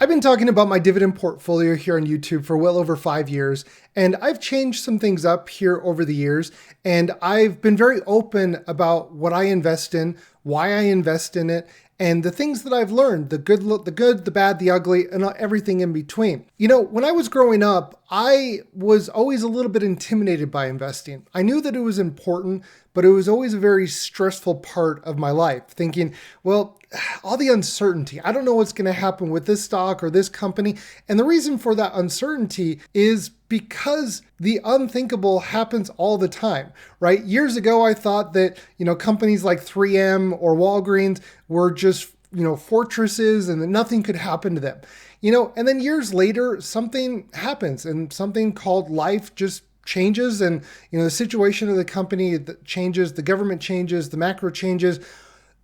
I've been talking about my dividend portfolio here on YouTube for well over 5 years, and I've changed some things up here over the years, and I've been very open about what I invest in, why I invest in it, and the things that I've learned, the good, the bad, the ugly, and everything in between. You know, when I was growing up, I was always a little bit intimidated by investing. I knew that it was important, but it was always a very stressful part of my life, thinking, well, all the uncertainty. I don't know what's going to happen with this stock or this company. And the reason for that uncertainty is because the unthinkable happens all the time, right? Years ago, I thought that, companies like 3M or Walgreens were just, fortresses and that nothing could happen to them. And then years later, something happens and something called life just changes, and the situation of the company changes, the government changes, the macro changes.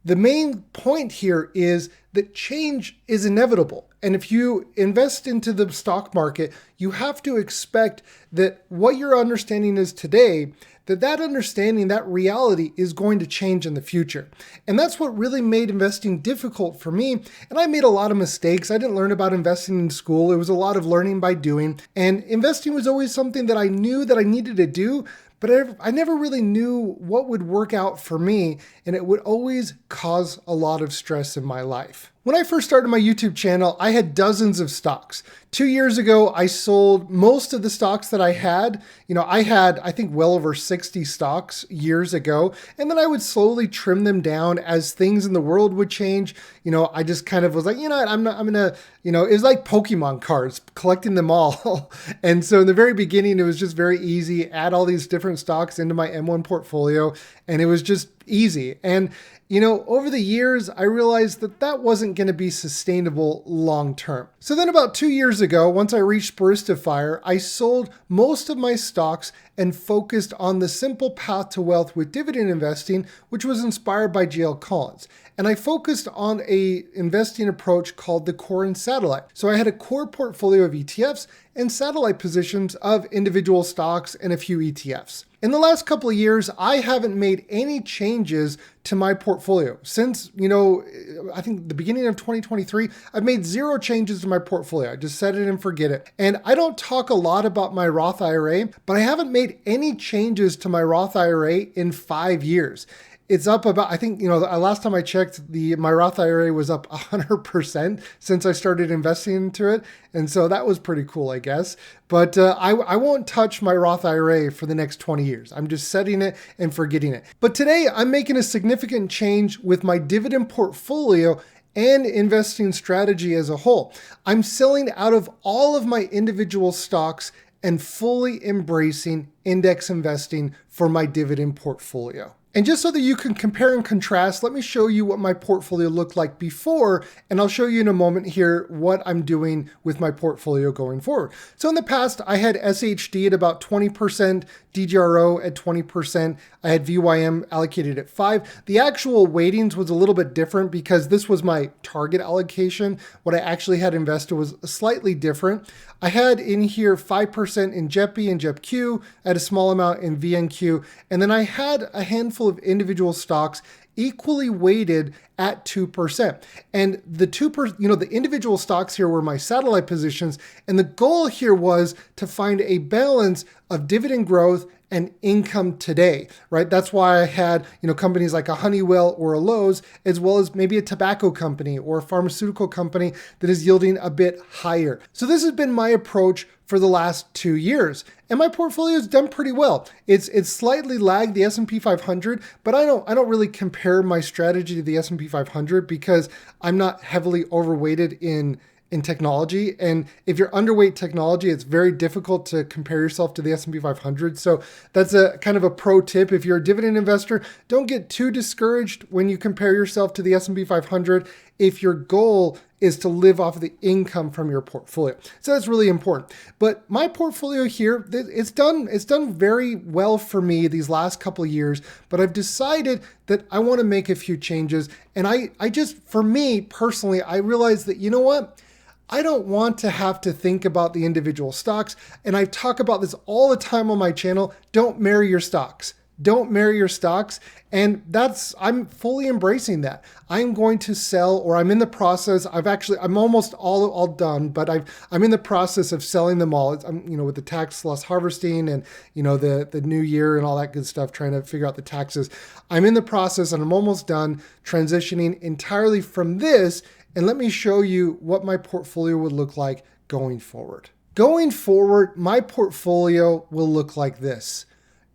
The main point here is that change is inevitable. And if you invest into the stock market, you have to expect that what your understanding is today, that understanding, that reality is going to change in the future. And that's what really made investing difficult for me. And I made a lot of mistakes. I didn't learn about investing in school. It was a lot of learning by doing. And investing was always something that I knew that I needed to do, but I never really knew what would work out for me, and it would always cause a lot of stress in my life. When I first started my YouTube channel, I had dozens of stocks. 2 years ago, I sold most of the stocks that I had. I had, I think, well over 60 stocks years ago, and then I would slowly trim them down as things in the world would change. I just kind of was like, I'm gonna, it was like Pokemon cards, collecting them all. And so in the very beginning, it was just very easy, add all these different stocks into my M1 portfolio, and it was just easy. And over the years, I realized that wasn't going to be sustainable long term. So then about 2 years ago, once I reached Barista Fire, I sold most of my stocks and focused on the simple path to wealth with dividend investing, which was inspired by J.L. Collins. And I focused on a investing approach called the core and satellite. So I had a core portfolio of ETFs and satellite positions of individual stocks and a few ETFs. In the last couple of years, I haven't made any changes to my portfolio. Since, I think the beginning of 2023, I've made 0 changes to my portfolio. I just set it and forget it. And I don't talk a lot about my Roth IRA, but I haven't made any changes to my Roth IRA in 5 years. It's up about, I think, last time I checked, my Roth IRA was up 100% since I started investing into it. And so that was pretty cool, I guess. But I won't touch my Roth IRA for the next 20 years. I'm just setting it and forgetting it. But today I'm making a significant change with my dividend portfolio and investing strategy as a whole. I'm selling out of all of my individual stocks and fully embracing index investing for my dividend portfolio. And just so that you can compare and contrast, let me show you what my portfolio looked like before, and I'll show you in a moment here what I'm doing with my portfolio going forward. So in the past, I had SHD at about 20%, DGRO at 20%. I had VYM allocated at 5%. The actual weightings was a little bit different because this was my target allocation. What I actually had invested was slightly different. I had in here 5% in JEPI and JEPQ. I had a small amount in VNQ, and then I had a handful of individual stocks equally weighted at 2%. And the 2%, the individual stocks here were my satellite positions. And the goal here was to find a balance of dividend growth and income today, right? That's why I had, companies like a Honeywell or a Lowe's, as well as maybe a tobacco company or a pharmaceutical company that is yielding a bit higher. So this has been my approach for the last 2 years. And my portfolio has done pretty well. It's slightly lagged the S&P 500, but I don't really compare my strategy to the S&P 500 because I'm not heavily overweighted in technology. And if you're underweight technology, it's very difficult to compare yourself to the S&P 500. So that's a kind of a pro tip. If you're a dividend investor, don't get too discouraged when you compare yourself to the S&P 500 if your goal is to live off of the income from your portfolio. So that's really important. But my portfolio here, it's done very well for me these last couple of years, but I've decided that I want to make a few changes. And I just, for me personally, I realized that, you know what? I don't want to have to think about the individual stocks. And I talk about this all the time on my channel. Don't marry your stocks. don't marry your stocks. And I'm fully embracing that. I'm going to sell, or I'm in the process. I'm almost all done, but I'm in the process of selling them all. With the tax loss harvesting and, the new year and all that good stuff, trying to figure out the taxes. I'm in the process and I'm almost done transitioning entirely from this. And let me show you what my portfolio would look like going forward. Going forward, my portfolio will look like this.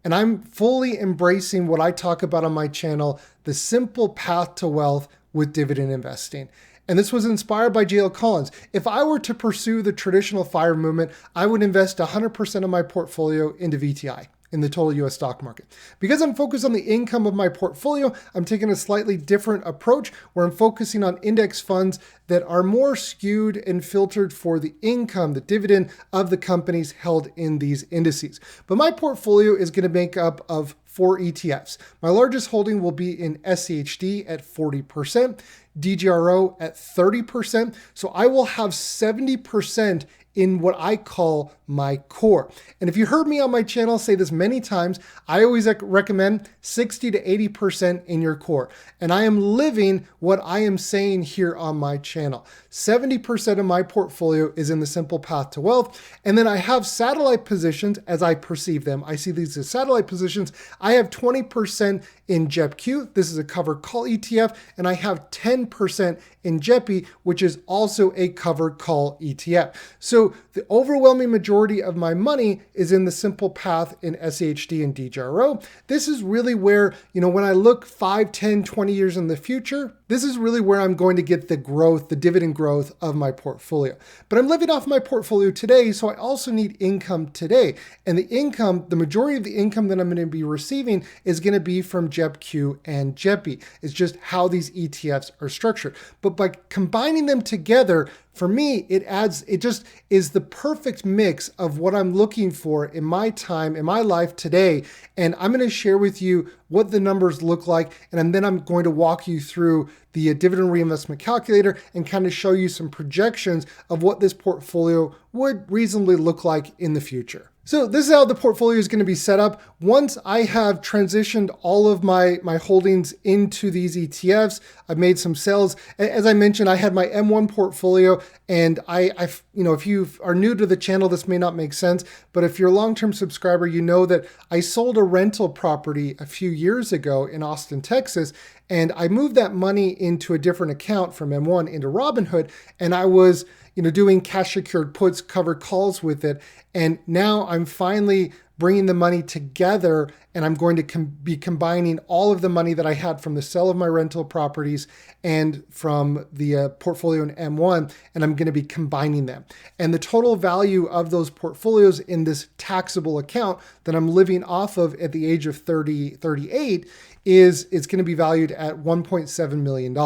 And I'm fully embracing what I talk about on my channel, the simple path to wealth with dividend investing. And this was inspired by J.L. Collins. If I were to pursue the traditional FIRE movement, I would invest 100% of my portfolio into VTI, in the total US stock market. Because I'm focused on the income of my portfolio, I'm taking a slightly different approach where I'm focusing on index funds that are more skewed and filtered for the income, the dividend of the companies held in these indices. But my portfolio is going to make up of 4 ETFs. My largest holding will be in SCHD at 40%, DGRO at 30%. So I will have 70% in what I call my core. And if you heard me on my channel say this many times, I always recommend 60 to 80% in your core. And I am living what I am saying here on my channel. 70% of my portfolio is in the simple path to wealth. And then I have satellite positions as I perceive them. I see these as satellite positions. I have 20% in JEPQ. This is a covered call ETF. And I have 10% in JEPI, which is also a covered call ETF. So the overwhelming majority of my money is in the simple path in SHD and DGRO. This is really where, when I look 5, 10, 20 years in the future, this is really where I'm going to get the growth, the dividend growth of my portfolio. But I'm living off my portfolio today, so I also need income today. And the majority of the income that I'm going to be receiving is going to be from JEPQ and JEPI. It's just how these ETFs are structured. But by combining them together, for me, it just is the perfect mix of what I'm looking for in my time, in my life today. And I'm going to share with you what the numbers look like. And then I'm going to walk you through the dividend reinvestment calculator and kind of show you some projections of what this portfolio would reasonably look like in the future. So this is how the portfolio is going to be set up. Once I have transitioned all of my holdings into these ETFs, I've made some sales. As I mentioned, I had my M1 portfolio, and if you are new to the channel, this may not make sense, but if you're a long-term subscriber, you know that I sold a rental property a few years ago in Austin, Texas, and I moved that money into a different account from M1 into Robinhood, and I was doing cash secured puts, covered calls with it. And now I'm finally bringing the money together, and I'm going to be combining all of the money that I had from the sale of my rental properties and from the portfolio in M1, and I'm going to be combining them. And the total value of those portfolios in this taxable account that I'm living off of at the age of 38 it's going to be valued at $1.7 million.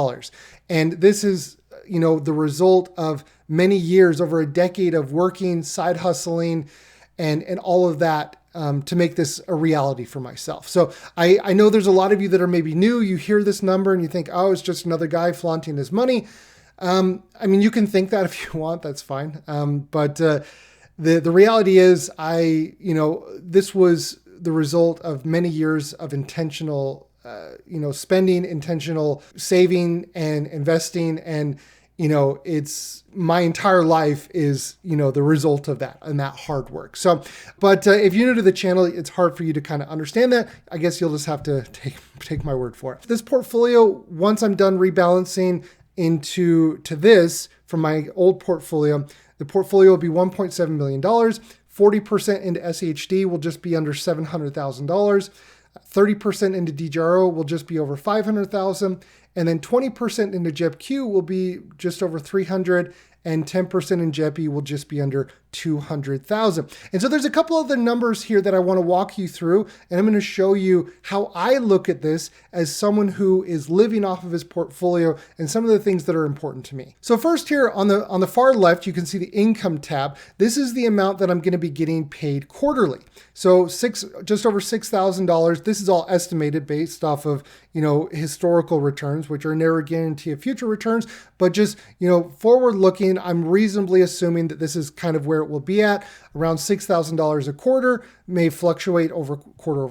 And this is the result of many years, over a decade of working, side hustling, and all of that to make this a reality for myself. So I know there's a lot of you that are maybe new. You hear this number and you think, oh, it's just another guy flaunting his money. You can think that if you want, that's fine. But the reality is this was the result of many years of intentional spending, intentional saving and investing. And it's my entire life is, the result of that and that hard work. So, but if you're new to the channel, it's hard for you to kind of understand that. I guess you'll just have to take my word for it. This portfolio, once I'm done rebalancing to this from my old portfolio, the portfolio will be $1.7 million. 40% into SHD will just be under $700,000. 30% into DGRO will just be over $500,000. And then 20% into JEPQ will be just over $300,000, and 10% in JEPI will just be under $200,000. And so there's a couple other numbers here that I want to walk you through, and I'm going to show you how I look at this as someone who is living off of his portfolio and some of the things that are important to me. So first here on the far left, you can see the income tab. This is the amount that I'm going to be getting paid quarterly. So just over $6,000. This is all estimated based off of historical returns, which are never a guarantee of future returns, but just forward looking, I'm reasonably assuming that this is kind of where where it will be at, around $6,000 a quarter, may fluctuate over quarter.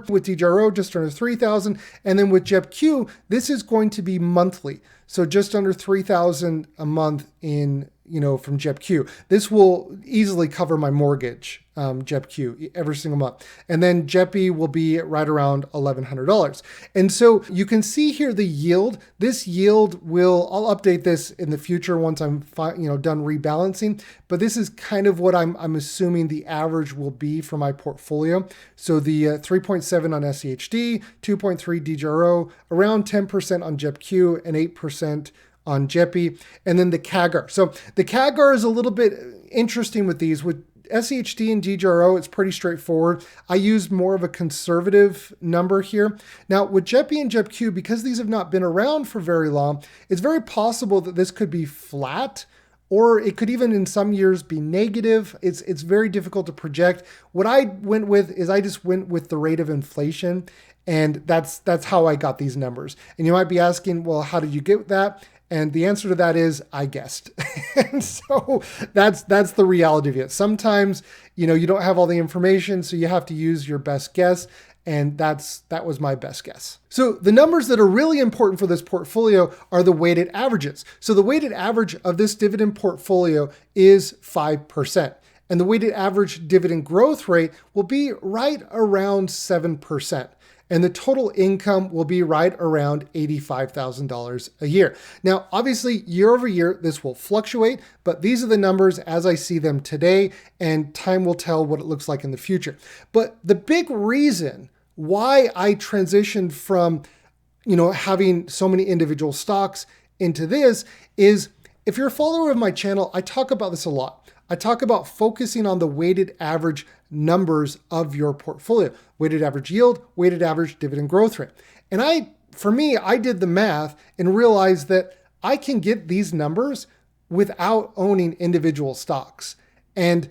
With DJRO, just under 3,000. And then with JEPQ, this is going to be monthly. So just under 3,000 a month in, from JEPQ. This will easily cover my mortgage, JEPQ, every single month. And then JEPI will be right around $1,100. And so you can see here the yield. This yield I'll update this in the future once I'm done rebalancing, but this is kind of what I'm assuming the average will be for my portfolio. So the 3.7 on SCHD, 2.3 DJRO, around 10% on JEPQ, and 8% on JEPI, and then the CAGR. So the CAGR is a little bit interesting with these. With SCHD and DJRO, it's pretty straightforward. I use more of a conservative number here. Now with JEPI and JEPQ, because these have not been around for very long, it's very possible that this could be flat, or it could even in some years be negative. It's very difficult to project. What I went with is I just went with the rate of inflation, and that's how I got these numbers. And you might be asking, well, how did you get that? And the answer to that is I guessed. And so that's the reality of it. Sometimes, you don't have all the information, so you have to use your best guess. And that was my best guess. So the numbers that are really important for this portfolio are the weighted averages. So the weighted average of this dividend portfolio is 5%. And the weighted average dividend growth rate will be right around 7%. And the total income will be right around $85,000 a year. Now, obviously, year over year, this will fluctuate, but these are the numbers as I see them today, and time will tell what it looks like in the future. But the big reason why I transitioned from, having so many individual stocks into this is, if you're a follower of my channel, I talk about this a lot. I talk about focusing on the weighted average numbers of your portfolio, weighted average yield, weighted average dividend growth rate. And I did the math and realized that I can get these numbers without owning individual stocks and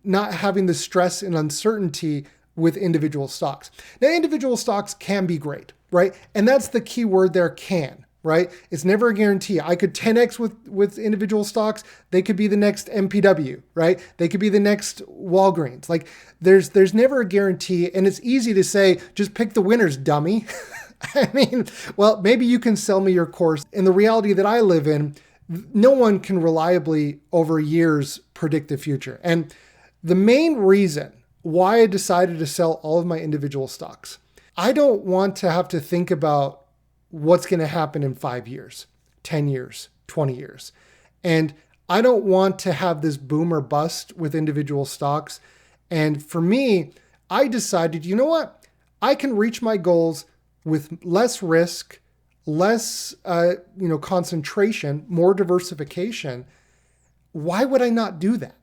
not having the stress and uncertainty with individual stocks. Now, individual stocks can be great, right? And that's the key word there, can. Right? It's never a guarantee. I could 10x with individual stocks. They could be the next MPW, right? They could be the next Walgreens. Like there's never a guarantee. And it's easy to say, just pick the winners, dummy. I mean, well, maybe you can sell me your course. In the reality that I live in, no one can reliably over years predict the future. And the main reason why I decided to sell all of my individual stocks, I don't want to have to think about what's going to happen in 5 years, 10 years, 20 years. And I don't want to have this boom or bust with individual stocks. And for me, I decided, you know what? I can reach my goals with less risk, less concentration, more diversification. Why would I not do that?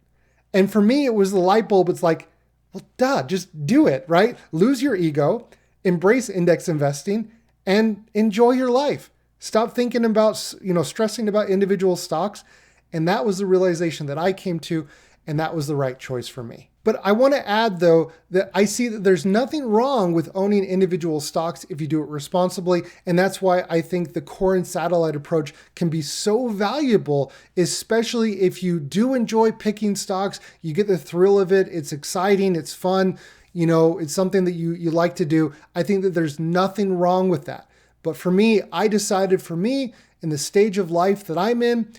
And for me, it was the light bulb. It's like, well, duh, just do it, right? Lose your ego, embrace index investing, and enjoy your life. Stop thinking about, stressing about individual stocks. And that was the realization that I came to, and that was the right choice for me. But I want to add, though, that I see that there's nothing wrong with owning individual stocks if you do it responsibly. And that's why I think the core and satellite approach can be so valuable, especially if you do enjoy picking stocks. You get the thrill of it. It's exciting. It's fun. It's something that you like to do. I think that there's nothing wrong with that. But for me, I decided in the stage of life that I'm in,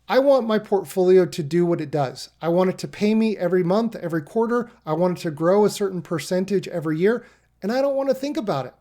I want my portfolio to do what it does. I want it to pay me every month, every quarter. I want it to grow a certain percentage every year. And I don't want to think about it.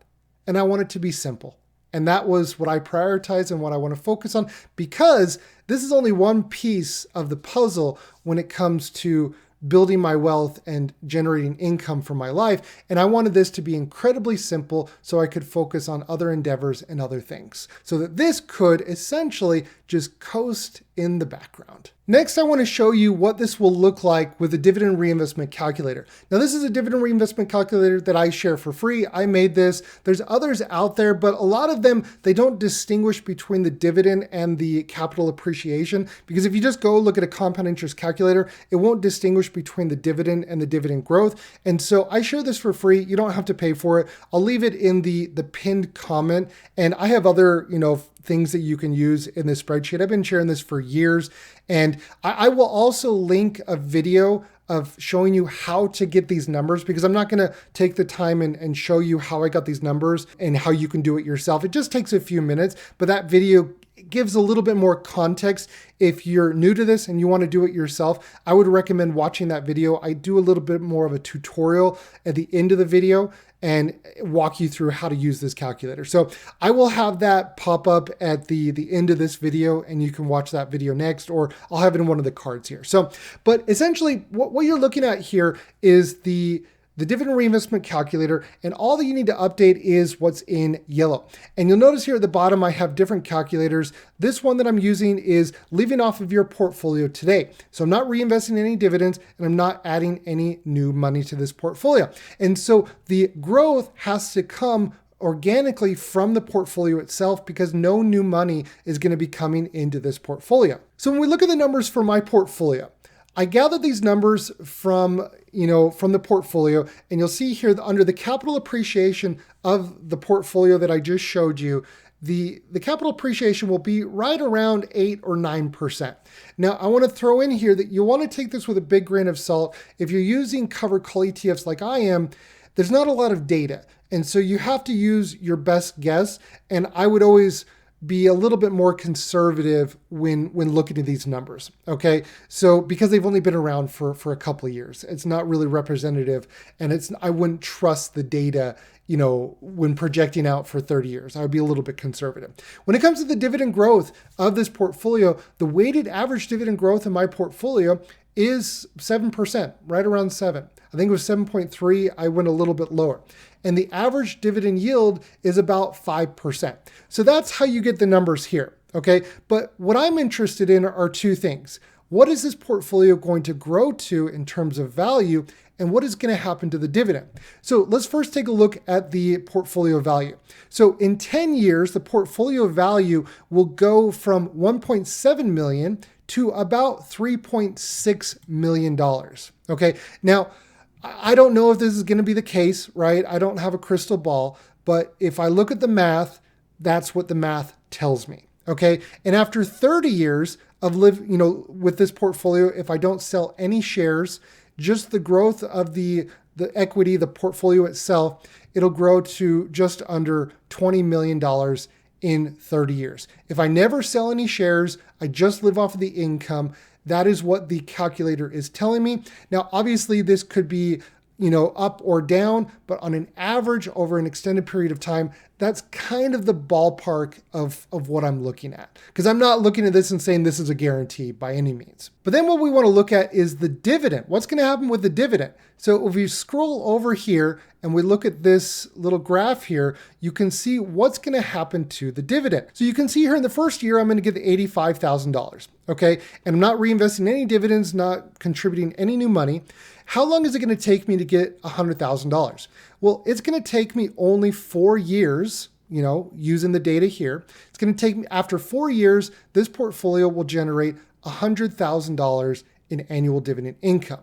And I want it to be simple. And that was what I prioritize and what I want to focus on, because this is only one piece of the puzzle when it comes to building my wealth and generating income for my life. And I wanted this to be incredibly simple so I could focus on other endeavors and other things, so that this could essentially just coast in the background. Next, I want to show you what this will look like with a dividend reinvestment calculator. Now, this is a dividend reinvestment calculator that I share for free. I made this. There's others out there, but a lot of them, they don't distinguish between the dividend and the capital appreciation, because if you just go look at a compound interest calculator, it won't distinguish between the dividend and the dividend growth. And so I share this for free. You don't have to pay for it. I'll leave it in the pinned comment. And I have other, things that you can use in this spreadsheet. I've been sharing this for years, and I will also link a video of showing you how to get these numbers, because I'm not going to take the time and show you how I got these numbers and how you can do it yourself. It just takes a few minutes, but that video gives a little bit more context. If you're new to this and you want to do it yourself, I would recommend watching that video. I do a little bit more of a tutorial at the end of the video and walk you through how to use this calculator. So I will have that pop up at the end of this video, and you can watch that video next, or I'll have it in one of the cards here. So, but essentially what you're looking at here is the dividend reinvestment calculator, and all that you need to update is what's in yellow. And you'll notice here at the bottom, I have different calculators. This one that I'm using is living off of your portfolio today. So I'm not reinvesting any dividends, and I'm not adding any new money to this portfolio. And so the growth has to come organically from the portfolio itself, because no new money is going to be coming into this portfolio. So when we look at the numbers for my portfolio, I gathered these numbers from the portfolio, and you'll see here that under the capital appreciation of the portfolio that I just showed you, the capital appreciation will be right around 8 or 9%. Now, I want to throw in here that you want to take this with a big grain of salt. If you're using covered call ETFs like I am, there's not a lot of data. And so you have to use your best guess. And I would always be a little bit more conservative when looking at these numbers. Okay. So because they've only been around for a couple of years, it's not really representative, and I wouldn't trust the data, when projecting out for 30 years. I would be a little bit conservative. When it comes to the dividend growth of this portfolio, the weighted average dividend growth in my portfolio is 7%, right around 7. I think it was 7.3. I went a little bit lower. And the average dividend yield is about 5%. So that's how you get the numbers here, okay? But what I'm interested in are two things. What is this portfolio going to grow to in terms of value, and what is going to happen to the dividend? So let's first take a look at the portfolio value. So in 10 years, the portfolio value will go from 1.7 million to about $3.6 million, okay? Now, I don't know if this is going to be the case, right? I don't have a crystal ball, but if I look at the math, that's what the math tells me, okay? And after 30 years of with this portfolio, if I don't sell any shares, just the growth of the equity, the portfolio itself, it'll grow to just under $20 million in 30 years. If I never sell any shares, I just live off of the income. That is what the calculator is telling me. Now, obviously, this could be, up or down, but on an average over an extended period of time, that's kind of the ballpark of what I'm looking at. Because I'm not looking at this and saying this is a guarantee by any means. But then what we want to look at is the dividend. What's going to happen with the dividend? So if we scroll over here and we look at this little graph here, you can see what's going to happen to the dividend. So you can see here in the first year, I'm going to get the $85,000, okay? And I'm not reinvesting any dividends, not contributing any new money. How long is it going to take me to get $100,000? Well, it's going to take me only 4 years, using the data here. It's going to take me, after 4 years, this portfolio will generate $100,000 in annual dividend income.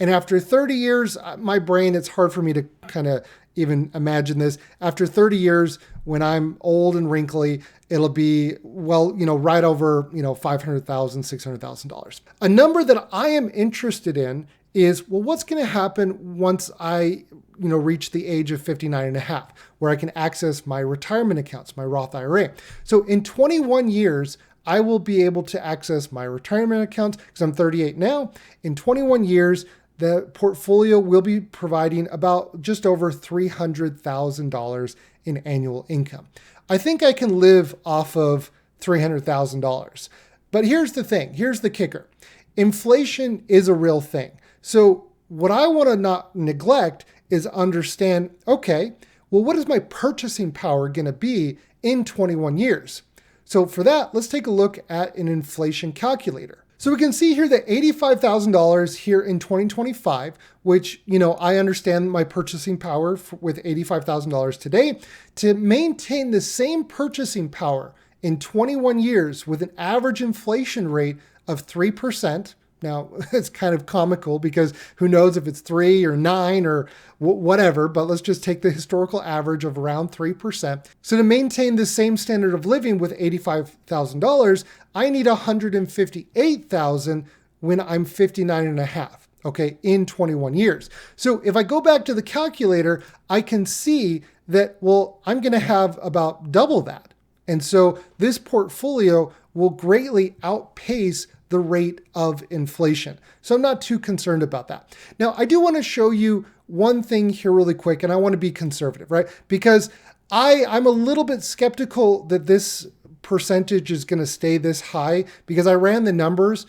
And after 30 years, my brain, it's hard for me to kind of even imagine this. After 30 years, when I'm old and wrinkly, it'll be, right over, $500,000, $600,000. A number that I am interested in is, what's going to happen once I, reach the age of 59 and a half, where I can access my retirement accounts, my Roth IRA. So in 21 years, I will be able to access my retirement accounts because I'm 38 now. In 21 years, the portfolio will be providing about just over $300,000 in annual income. I think I can live off of $300,000. But here's the thing. Here's the kicker. Inflation is a real thing. So what I want to not neglect is understand, okay, well, what is my purchasing power going to be in 21 years? So for that, let's take a look at an inflation calculator. So we can see here that $85,000 here in 2025, which, I understand my purchasing power with $85,000 today. To maintain the same purchasing power in 21 years with an average inflation rate of 3%, Now, it's kind of comical because who knows if it's 3 or 9 or whatever, but let's just take the historical average of around 3%. So to maintain the same standard of living with $85,000, I need $158,000 when I'm 59 and a half. Okay, in 21 years. So if I go back to the calculator, I can see that, well, I'm going to have about double that. And so this portfolio will greatly outpace the rate of inflation. So I'm not too concerned about that. Now, I do want to show you one thing here really quick, and I want to be conservative, right? Because I'm a little bit skeptical that this percentage is going to stay this high because I ran the numbers,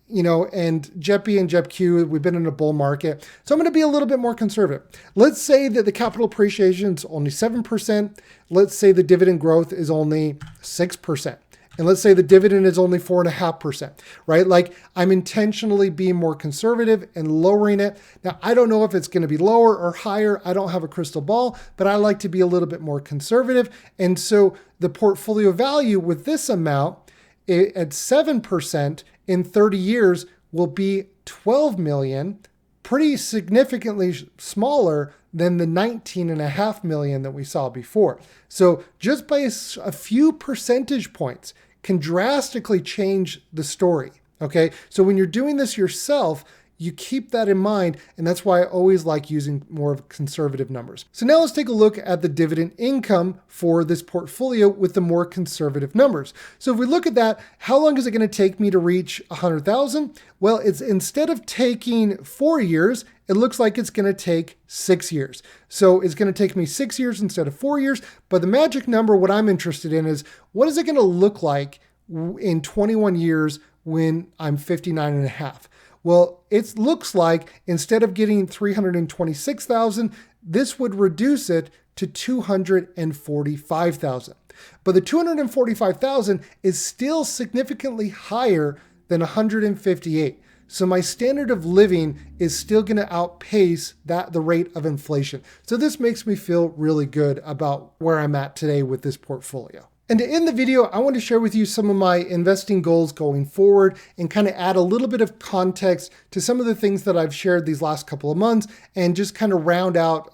and JEPI and JEPQ, we've been in a bull market. So I'm going to be a little bit more conservative. Let's say that the capital appreciation is only 7%. Let's say the dividend growth is only 6%. And let's say the dividend is only 4.5%, right? Like I'm intentionally being more conservative and lowering it. Now, I don't know if it's going to be lower or higher. I don't have a crystal ball, but I like to be a little bit more conservative. And so the portfolio value with this amount at 7% in 30 years will be 12 million, pretty significantly smaller than the 19.5 million that we saw before. So just by a few percentage points can drastically change the story. Okay. So when you're doing this yourself, you keep that in mind, and that's why I always like using more of conservative numbers. So now let's take a look at the dividend income for this portfolio with the more conservative numbers. So if we look at that, how long is it going to take me to reach 100,000? Well, it's instead of taking 4 years, it looks like it's going to take 6 years. So it's going to take me 6 years instead of 4 years. But the magic number, what I'm interested in is what is it going to look like in 21 years when I'm 59 and a half? Well, it looks like instead of getting 326,000, this would reduce it to 245,000. But the 245,000 is still significantly higher than 158. So my standard of living is still going to outpace the rate of inflation. So this makes me feel really good about where I'm at today with this portfolio. And to end the video, I want to share with you some of my investing goals going forward and kind of add a little bit of context to some of the things that I've shared these last couple of months and just kind of round out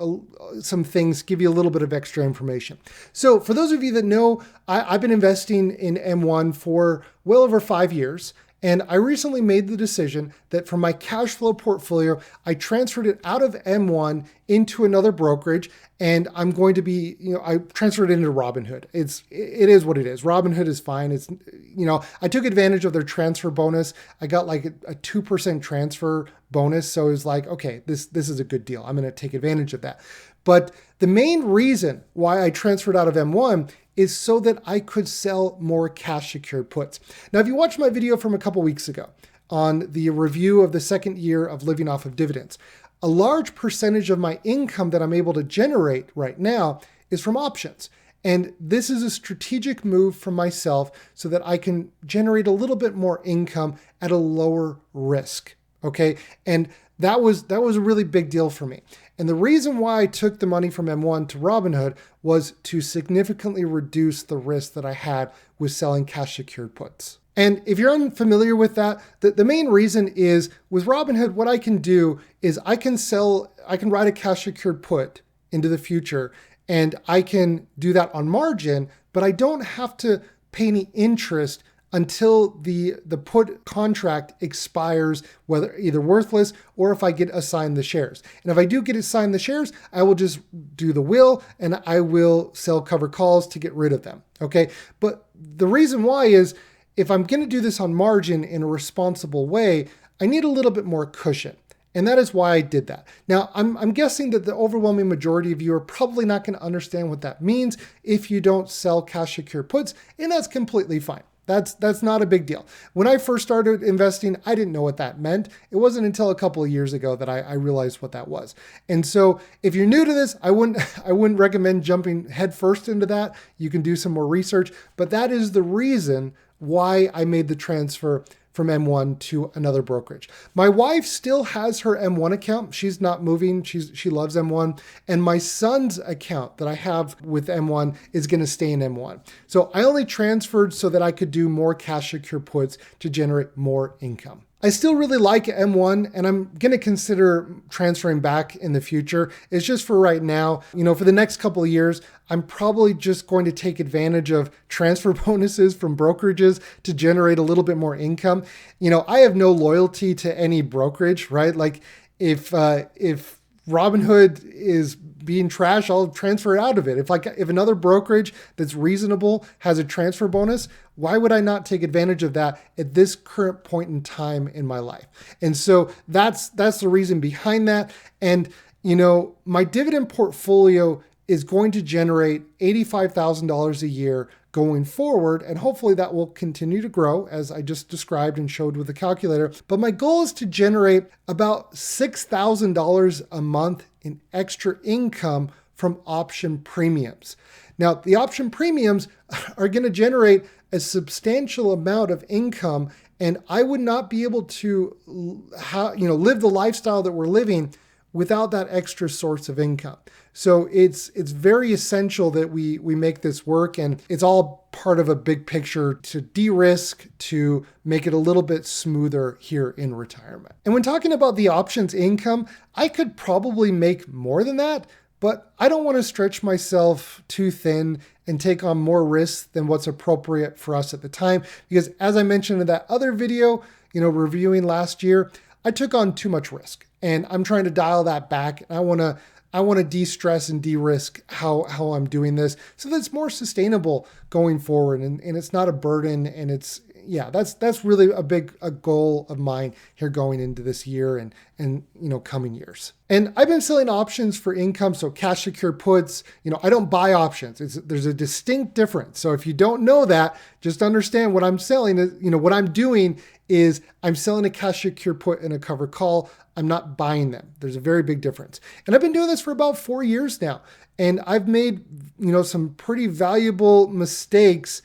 some things, give you a little bit of extra information. So for those of you that know, I've been investing in M1 for well over 5 years. And I recently made the decision that for my cash flow portfolio, I transferred it out of M1 into another brokerage, and I'm going to be, I transferred it into Robinhood. It is what it is. Robinhood is fine. It's, I took advantage of their transfer bonus. I got like a 2% transfer bonus. So it was like, okay, this is a good deal. I'm going to take advantage of that. But the main reason why I transferred out of M1 is so that I could sell more cash secured puts. Now, if you watched my video from a couple weeks ago on the review of the second year of living off of dividends, a large percentage of my income that I'm able to generate right now is from options. And this is a strategic move for myself so that I can generate a little bit more income at a lower risk. Okay. And that was a really big deal for me. And the reason why I took the money from M1 to Robinhood was to significantly reduce the risk that I had with selling cash secured puts. And if you're unfamiliar with that, the main reason is with Robinhood, what I can do is I can write a cash secured put into the future, and I can do that on margin, but I don't have to pay any interest until the put contract expires, whether either worthless or if I get assigned the shares. And if I do get assigned the shares, I will just do the will and I will sell cover calls to get rid of them. Okay. But the reason why is if I'm going to do this on margin in a responsible way, I need a little bit more cushion. And that is why I did that. Now, I'm guessing that the overwhelming majority of you are probably not going to understand what that means if you don't sell cash secure puts, and that's completely fine. That's not a big deal. When I first started investing, I didn't know what that meant. It wasn't until a couple of years ago that I realized what that was. And so if you're new to this, I wouldn't recommend jumping headfirst into that. You can do some more research, but that is the reason why I made the transfer from M1 to another brokerage. My wife still has her M1 account. She's not moving. She loves M1. And my son's account that I have with M1 is going to stay in M1. So I only transferred so that I could do more cash secure puts to generate more income. I still really like M1 and I'm going to consider transferring back in the future. It's just for right now, for the next couple of years, I'm probably just going to take advantage of transfer bonuses from brokerages to generate a little bit more income. I have no loyalty to any brokerage, right? Like if Robinhood is being trash, I'll transfer out of it. If another brokerage that's reasonable has a transfer bonus, why would I not take advantage of that at this current point in time in my life? And so that's the reason behind that. And my dividend portfolio is going to generate $85,000 a year going forward. And hopefully that will continue to grow as I just described and showed with the calculator. But my goal is to generate about $6,000 a month in extra income from option premiums. Now, the option premiums are going to generate a substantial amount of income, and I would not be able to live the lifestyle that we're living without that extra source of income. So it's very essential that we make this work, and it's all part of a big picture to de-risk, to make it a little bit smoother here in retirement. And when talking about the options income, I could probably make more than that, but I don't want to stretch myself too thin and take on more risks than what's appropriate for us at the time. Because as I mentioned in that other video, reviewing last year, I took on too much risk, and I'm trying to dial that back. And I want to de-stress and de-risk how I'm doing this so that it's more sustainable going forward, and it's not a burden. And that's really a goal of mine here going into this year and coming years. And I've been selling options for income, so cash secured puts. I don't buy options. There's a distinct difference. So if you don't know that, just understand what I'm selling is, what I'm doing is I'm selling a cash secured put and a covered call. I'm not buying them. There's a very big difference. And I've been doing this for about 4 years now. And I've made, some pretty valuable mistakes,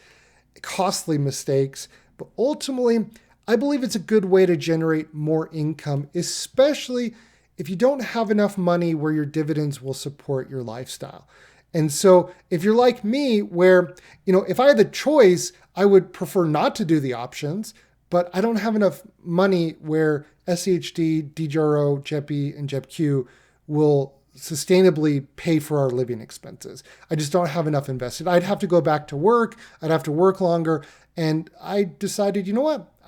costly mistakes. But ultimately, I believe it's a good way to generate more income, especially if you don't have enough money where your dividends will support your lifestyle. And so if you're like me, where, if I had the choice, I would prefer not to do the options, but I don't have enough money where SCHD, DGRO, JEPI, and JEPQ will sustainably pay for our living expenses. I just don't have enough invested. I'd have to go back to work. I'd have to work longer. And I decided,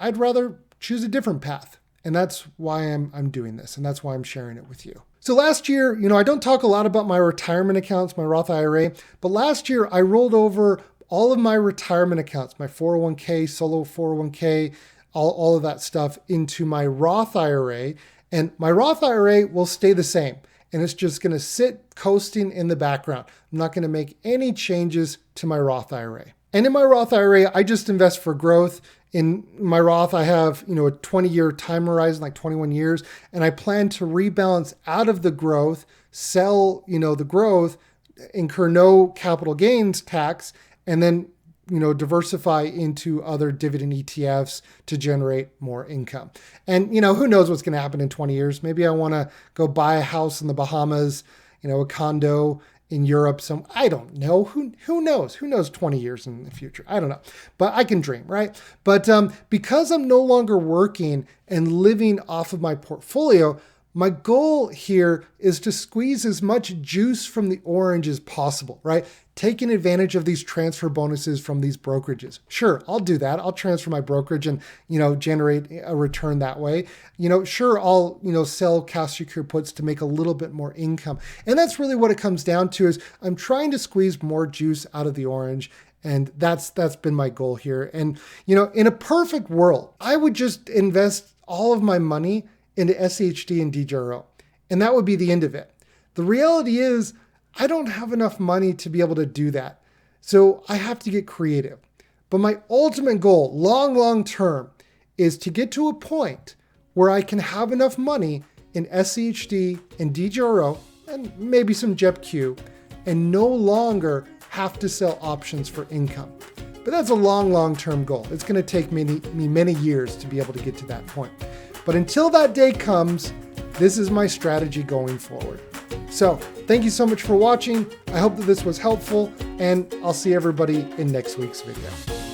I'd rather choose a different path. And that's why I'm doing this. And that's why I'm sharing it with you. So last year, I don't talk a lot about my retirement accounts, my Roth IRA, but last year I rolled over all of my retirement accounts, my 401k, solo 401k, all of that stuff into my Roth IRA. And my Roth IRA will stay the same. And it's just going to sit coasting in the background. I'm not going to make any changes to my Roth IRA. And in my Roth IRA, I just invest for growth. In my Roth, I have, a 20-year time horizon, like 21 years. And I plan to rebalance out of the growth, sell, the growth, incur no capital gains tax, and then diversify into other dividend ETFs to generate more income. And, who knows what's going to happen in 20 years. Maybe I want to go buy a house in the Bahamas, a condo in Europe. I don't know. Who knows? Who knows 20 years in the future? I don't know. But I can dream, right? But because I'm no longer working and living off of my portfolio, my goal here is to squeeze as much juice from the orange as possible, right? Taking advantage of these transfer bonuses from these brokerages. Sure, I'll do that. I'll transfer my brokerage and, generate a return that way. Sure, I'll, sell cash secured puts to make a little bit more income. And that's really what it comes down to is I'm trying to squeeze more juice out of the orange. And that's been my goal here. And, in a perfect world, I would just invest all of my money into SHD and DGRO. And that would be the end of it. The reality is I don't have enough money to be able to do that. So I have to get creative. But my ultimate goal, long term, is to get to a point where I can have enough money in SCHD and DGRO and maybe some JEPQ and no longer have to sell options for income. But that's a long-term goal. It's going to take me many years to be able to get to that point. But until that day comes, this is my strategy going forward. So thank you so much for watching. I hope that this was helpful, and I'll see everybody in next week's video.